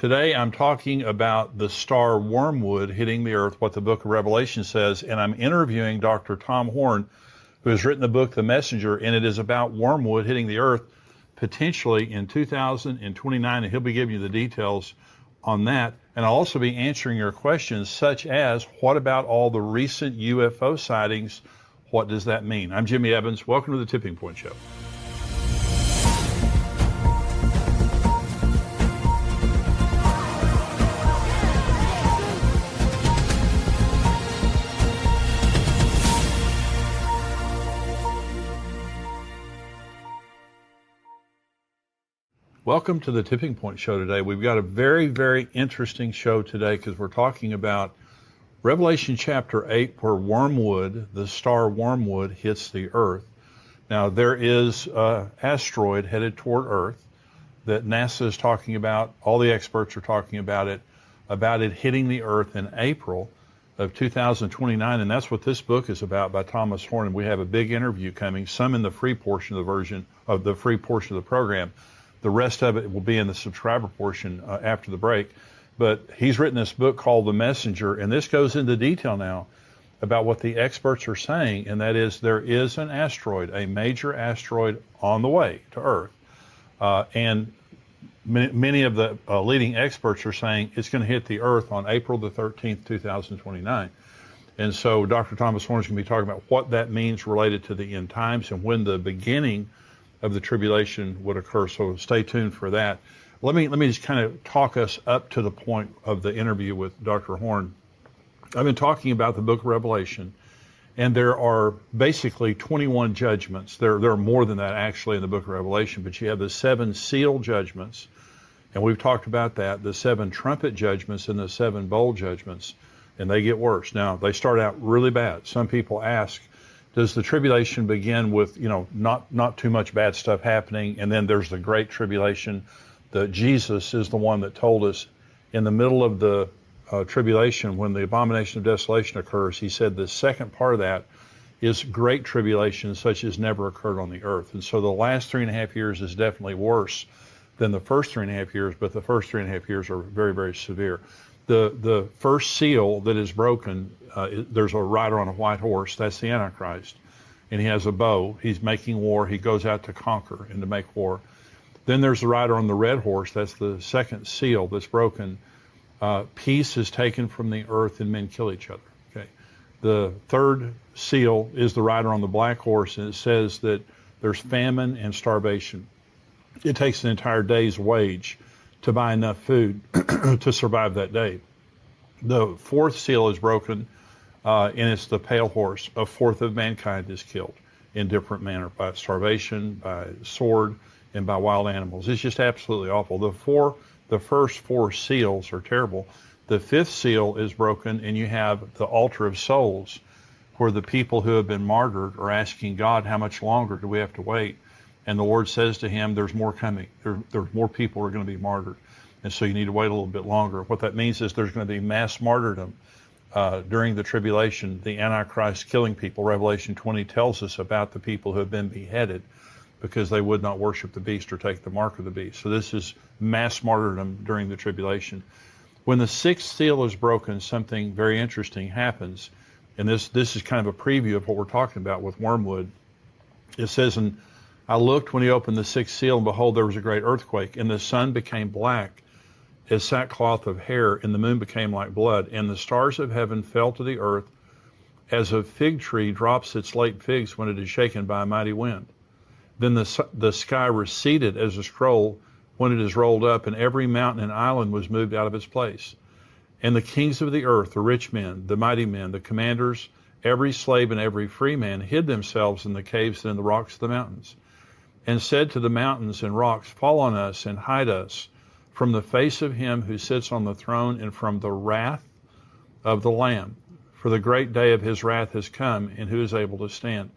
Today I'm talking about the star Wormwood hitting the earth, what the book of Revelation says, and I'm interviewing Dr. Tom Horn, who has written the book The Messenger, and it is about wormwood hitting the earth potentially in 2029, and he'll be giving you the details on that. And I'll also be answering your questions such as, what about all the recent UFO sightings? What does that mean? I'm Jimmy Evans. Welcome to the Tipping Point Show. Welcome to the Tipping Point Show today. We've got a very, very interesting show today because we're talking about Revelation chapter 8, where wormwood, the star wormwood, hits the earth. Now, there is an asteroid headed toward Earth that NASA is talking about. All the experts are talking about it hitting the earth in April of 2029, and that's what this book is about by Thomas Horn. And we have a big interview coming, some in the free portion of the program. The rest of it will be in the subscriber portion after the break. But he's written this book called The Messenger, and this goes into detail now about what the experts are saying, and that is there is an asteroid, a major asteroid on the way to Earth. And many of the leading experts are saying it's going to hit the Earth on April the 13th, 2029. And so Dr. Thomas Horn is going to be talking about what that means related to the end times and when the beginning of the tribulation would occur. So stay tuned for that. Let me just kind of talk us up to the point of the interview with Dr. Horn. I've been talking about the book of Revelation, and there are basically 21 judgments. There are more than that actually in the book of Revelation, but you have the 7 seal judgments, and we've talked about that, the 7 trumpet judgments and the 7 bowl judgments, and they get worse. Now, they start out really bad. Some people ask, does the tribulation begin with, not too much bad stuff happening, and then there's the great tribulation? Jesus is the one that told us in the middle of the tribulation, when the abomination of desolation occurs, he said the second part of that is great tribulation such as never occurred on the earth. And so the last 3.5 years is definitely worse than the first 3.5 years, but the first 3.5 years are very, very severe. The first seal that is broken, there's a rider on a white horse. That's the Antichrist. And he has a bow. He's making war. He goes out to conquer and to make war. Then there's the rider on the red horse. That's the second seal that's broken. Peace is taken from the earth and men kill each other. Okay. The third seal is the rider on the black horse, and it says that there's famine and starvation. It takes an entire day's wage to buy enough food to survive that day. The fourth seal is broken, and it's the pale horse. A fourth of mankind is killed in different manner, by starvation, by sword, and by wild animals. It's just absolutely awful. The first 4 seals are terrible. The 5th seal is broken, and you have the altar of souls, where the people who have been martyred are asking God, how much longer do we have to wait? And the Lord says to him, there's more coming. There's more people who are going to be martyred. And so you need to wait a little bit longer. What that means is there's going to be mass martyrdom during the tribulation, the Antichrist killing people. Revelation 20 tells us about the people who have been beheaded because they would not worship the beast or take the mark of the beast. So this is mass martyrdom during the tribulation. When the 6th seal is broken, something very interesting happens. And this is kind of a preview of what we're talking about with wormwood. It says, and I looked when he opened the 6th seal, and behold, there was a great earthquake, and the sun became black as sackcloth of hair, and the moon became like blood, and the stars of heaven fell to the earth, as a fig tree drops its late figs when it is shaken by a mighty wind. Then the sky receded as a scroll when it is rolled up, and every mountain and island was moved out of its place. And the kings of the earth, the rich men, the mighty men, the commanders, every slave and every free man hid themselves in the caves and in the rocks of the mountains, and said to the mountains and rocks, fall on us and hide us from the face of him who sits on the throne and from the wrath of the Lamb. For the great day of his wrath has come, and who is able to stand?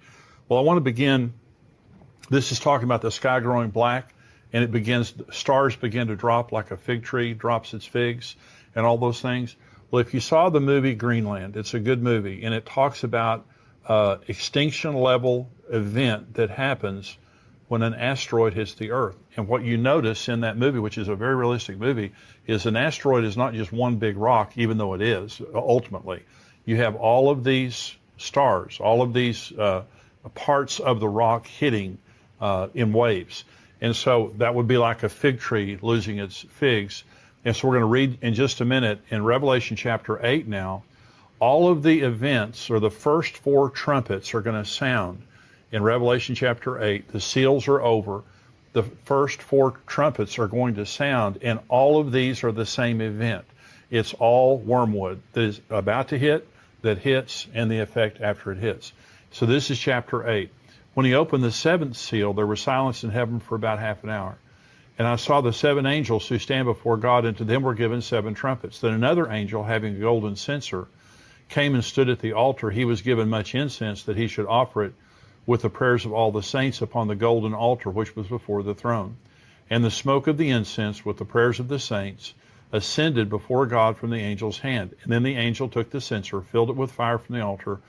Well, I want to begin. This is talking about the sky growing black, and stars begin to drop like a fig tree drops its figs and all those things. Well, if you saw the movie Greenland, it's a good movie, and it talks about extinction level event that happens when an asteroid hits the Earth. And what you notice in that movie, which is a very realistic movie, is an asteroid is not just one big rock, even though it is ultimately. You have all of these stars, all of these parts of the rock hitting in waves. And so that would be like a fig tree losing its figs. And so we're going to read in just a minute in Revelation chapter 8 now, all of the events, or the first 4 trumpets, are going to sound in Revelation chapter 8. The seals are over. The first 4 trumpets are going to sound, and all of these are the same event. It's all wormwood that is about to hit, that hits, and the effect after it hits. So this is chapter 8. When he opened the 7th seal, there was silence in heaven for about half an hour. And I saw the 7 angels who stand before God, and to them were given 7 trumpets. Then another angel, having a golden censer, came and stood at the altar. He was given much incense, that he should offer it with the prayers of all the saints upon the golden altar which was before the throne. And the smoke of the incense with the prayers of the saints ascended before God from the angel's hand. And then the angel took the censer, filled it with fire from the altar,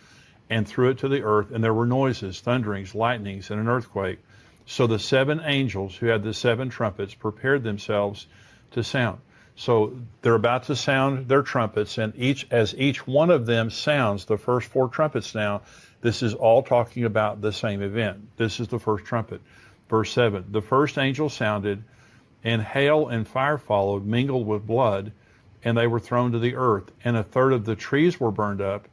and threw it to the earth. And there were noises, thunderings, lightnings, and an earthquake. So the 7 angels who had the 7 trumpets prepared themselves to sound. So they're about to sound their trumpets, and as each one of them sounds the first 4 trumpets now, this is all talking about the same event. This is the first trumpet. Verse 7, the first angel sounded, and hail and fire followed, mingled with blood, and they were thrown to the earth. And a third of the trees were burned up,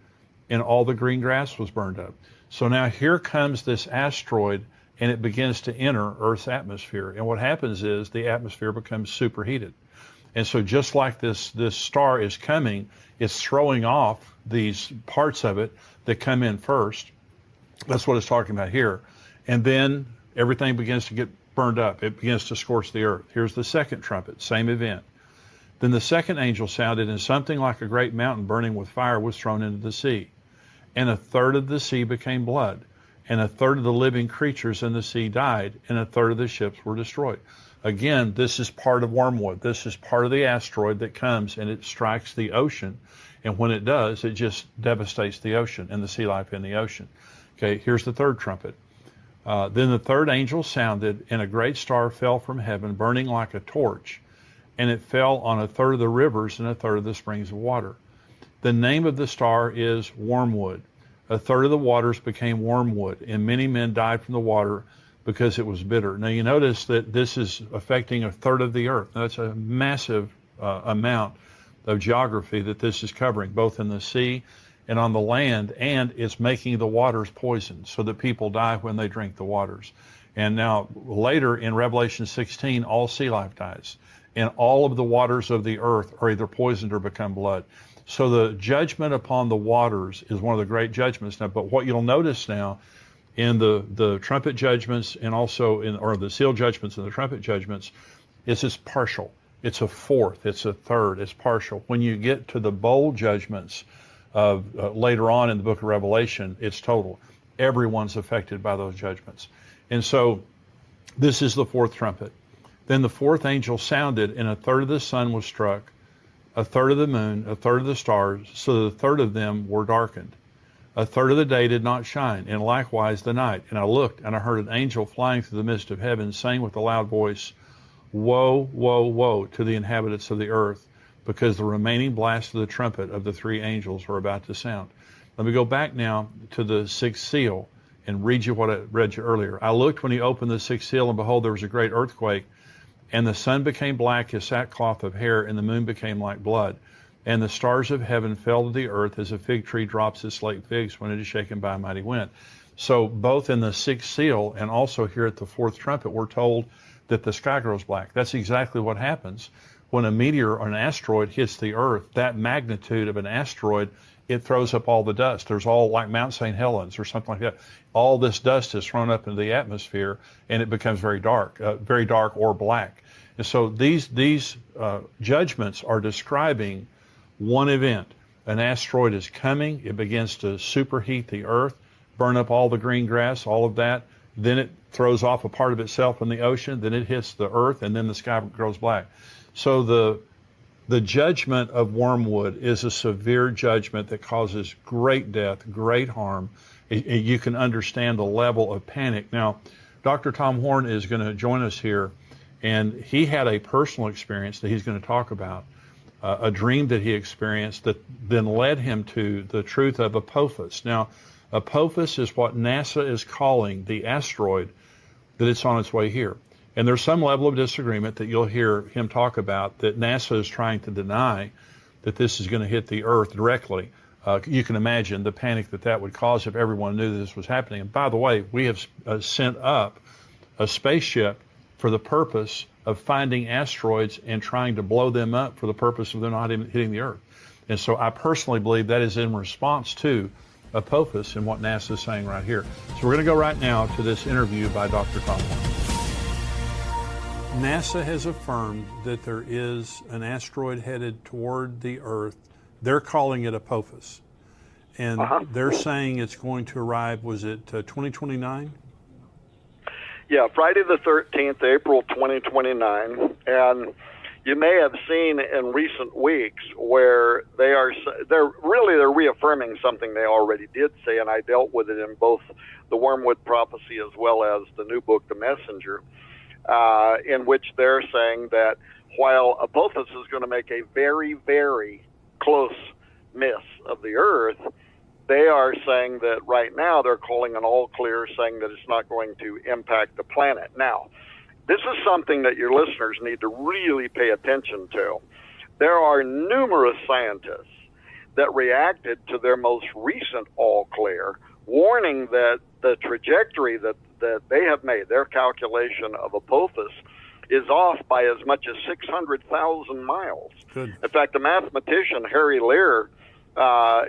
and all the green grass was burned up. So now here comes this asteroid, and it begins to enter Earth's atmosphere. And what happens is the atmosphere becomes superheated. And so just like this star is coming, it's throwing off these parts of it that come in first. That's what it's talking about here. And then everything begins to get burned up. It begins to scorch the earth. Here's the second trumpet, same event. Then the second angel sounded, and something like a great mountain burning with fire was thrown into the sea. And a third of the sea became blood, and a third of the living creatures in the sea died, and a third of the ships were destroyed. Again, this is part of wormwood. This is part of the asteroid that comes and it strikes the ocean. And when it does, it just devastates the ocean and the sea life in the ocean. Okay, here's the third trumpet. Then the third angel sounded, and a great star fell from heaven, burning like a torch, and it fell on a third of the rivers and a third of the springs of water. The name of the star is Wormwood. A third of the waters became wormwood, and many men died from the water because it was bitter. Now you notice that this is affecting a third of the earth. That's a massive amount of geography that this is covering, both in the sea and on the land, and it's making the waters poisoned so that people die when they drink the waters. And now later in Revelation 16, all sea life dies, and all of the waters of the earth are either poisoned or become blood. So the judgment upon the waters is one of the great judgments now. But what you'll notice now in the trumpet judgments, and also or the seal judgments and the trumpet judgments, is it's partial. It's a fourth, it's a third, it's partial. When you get to the bowl judgments of later on in the book of Revelation, it's total. Everyone's affected by those judgments. And so this is the fourth trumpet. Then the fourth angel sounded, and a third of the sun was struck, a third of the moon, a third of the stars, so that a third of them were darkened. A third of the day did not shine, and likewise the night. And I looked, and I heard an angel flying through the midst of heaven, saying with a loud voice, Woe, woe, woe to the inhabitants of the earth, because the remaining blast of the trumpet of the 3 angels are about to sound. Let me go back now to the 6th seal and read you what I read you earlier. I looked when he opened the 6th seal, and behold, there was a great earthquake, and the sun became black as sackcloth of hair, and the moon became like blood. And the stars of heaven fell to the earth as a fig tree drops its late figs when it is shaken by a mighty wind. So both in the 6th seal and also here at the 4th trumpet, we're told that the sky grows black. That's exactly what happens when a meteor or an asteroid hits the earth. That magnitude of an asteroid, it throws up all the dust. There's all like Mount St. Helens or something like that. All this dust is thrown up into the atmosphere, and it becomes very dark or black. And so these judgments are describing one event. An asteroid is coming. It begins to superheat the earth, burn up all the green grass, all of that. Then it throws off a part of itself in the ocean. Then it hits the earth, and then the sky grows black. So the judgment of wormwood is a severe judgment that causes great death, great harm. You can understand the level of panic. Now, Dr. Tom Horn is going to join us here, and he had a personal experience that he's going to talk about, a dream that he experienced that then led him to the truth of Apophis. Now, Apophis is what NASA is calling the asteroid that it's on its way here. And there's some level of disagreement that you'll hear him talk about, that NASA is trying to deny that this is going to hit the Earth directly. You can imagine the panic that would cause if everyone knew this was happening. And by the way, we have sent up a spaceship for the purpose of finding asteroids and trying to blow them up for the purpose of them not hitting the Earth. And so I personally believe that is in response to Apophis and what NASA is saying right here. So we're going to go right now to this interview by Dr. Tom Horn. NASA has affirmed that there is an asteroid headed toward the Earth. They're calling it Apophis. And they're saying it's going to arrive, was it 2029? Yeah, Friday the 13th, April 2029. And you may have seen in recent weeks where they're reaffirming something they already did say, and I dealt with it in both the Wormwood Prophecy as well as the new book, The Messenger, in which they're saying that while Apophis is going to make a very, very close miss of the Earth, they are saying that right now they're calling an all clear, saying that it's not going to impact the planet. Now, this is something that your listeners need to really pay attention to. There are numerous scientists that reacted to their most recent all clear, warning that the trajectory that they have made, their calculation of Apophis, is off by as much as 600,000 miles. Good. In fact, the mathematician Harry Lear,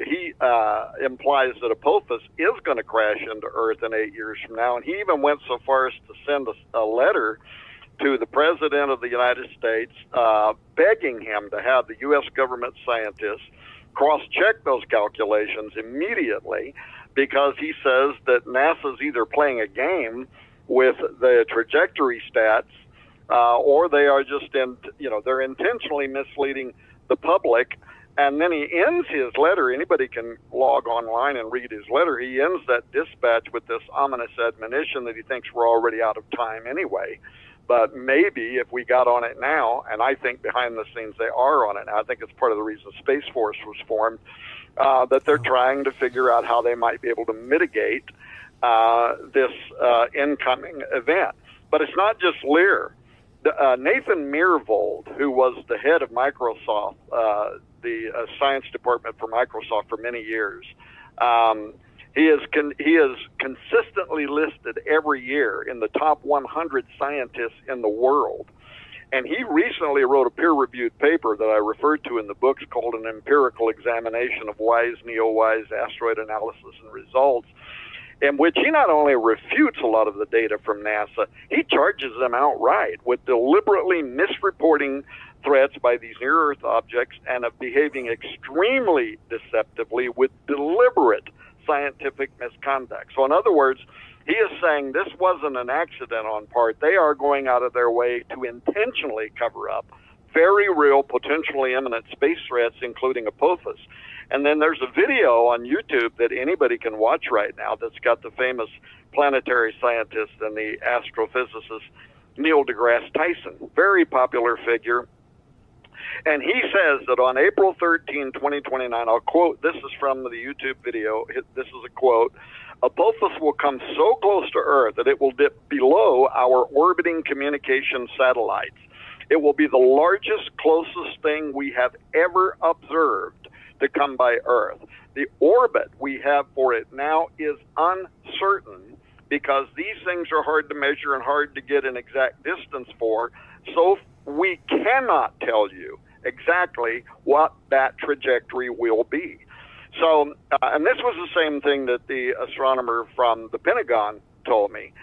he implies that Apophis is going to crash into Earth in 8 years from now, and he even went so far as to send a letter to the President of the United States begging him to have the U.S. government scientists cross-check those calculations immediately, because he says that NASA's either playing a game with the trajectory stats, or they are just they're intentionally misleading the public. And then he ends his letter. Anybody can log online and read his letter. He ends that dispatch with this ominous admonition that he thinks we're already out of time anyway. But maybe if we got on it now, and I think behind the scenes they are on it now, I think it's part of the reason Space Force was formed, that they're trying to figure out how they might be able to mitigate this incoming event. But it's not just Lear. Nathan Myhrvold, who was the head of Microsoft, the science department for Microsoft for many years, he is consistently listed every year in the top 100 scientists in the world. And he recently wrote a peer-reviewed paper that I referred to in the books called An Empirical Examination of Wise, Neo-Wise Asteroid Analysis and Results, in which he not only refutes a lot of the data from NASA, he charges them outright with deliberately misreporting threats by these near-Earth objects and of behaving extremely deceptively with deliberate scientific misconduct. So in other words, he is saying this wasn't an accident on part. They are going out of their way to intentionally cover up very real, potentially imminent space threats, including Apophis. And then there's a video on YouTube that anybody can watch right now that's got the famous planetary scientist and the astrophysicist Neil deGrasse Tyson, very popular figure. And he says that on April 13, 2029, I'll quote, this is from the YouTube video, this is a quote, Apophis will come so close to Earth that it will dip below our orbiting communication satellites. It will be the largest, closest thing we have ever observed to come by Earth. The orbit we have for it now is uncertain because these things are hard to measure and hard to get an exact distance for, so we cannot tell you exactly what that trajectory will be. So, and this was the same thing that the astronomer from the Pentagon told me.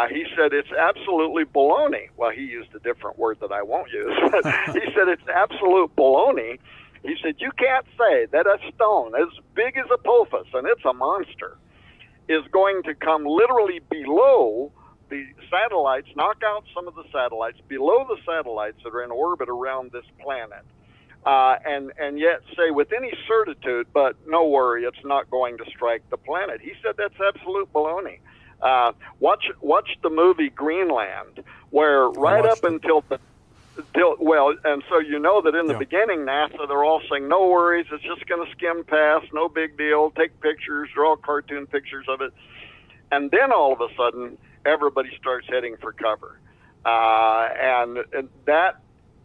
He said it's absolutely baloney. Well, he used a different word that I won't use. But he said it's absolute baloney. He said you can't say that a stone as big as Apophis, and it's a monster, is going to come literally below the satellites, knock out some of the satellites, below the satellites that are in orbit around this planet, and yet say with any certitude, but no worry, it's not going to strike the planet. He said that's absolute baloney. Watch the movie Greenland, where right up until and so you know that in the beginning, NASA, they're all saying, no worries, it's just going to skim past, no big deal, take pictures, draw cartoon pictures of it. And then all of a sudden, everybody starts heading for cover. And that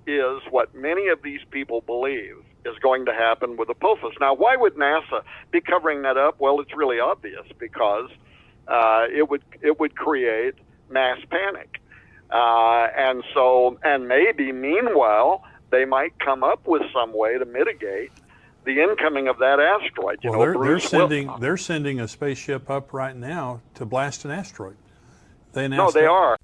is what many of these people believe is going to happen with Apophis. Now, why would NASA be covering that up? Well, it's really obvious, because it would create mass panic. And maybe meanwhile, they might come up with some way to mitigate the incoming of that asteroid. They're sending a spaceship up right now to blast an asteroid. They are.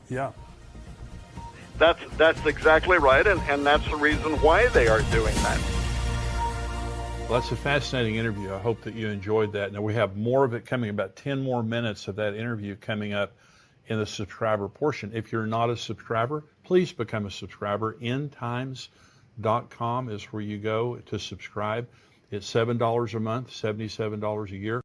Yeah. That's exactly right, and that's the reason why they are doing that. Well, that's a fascinating interview. I hope that you enjoyed that. Now, we have more of it coming, about 10 more minutes of that interview coming up in the subscriber portion. If you're not a subscriber, please become a subscriber. endtimes.com is where you go to subscribe. It's $7 a month, $77 a year.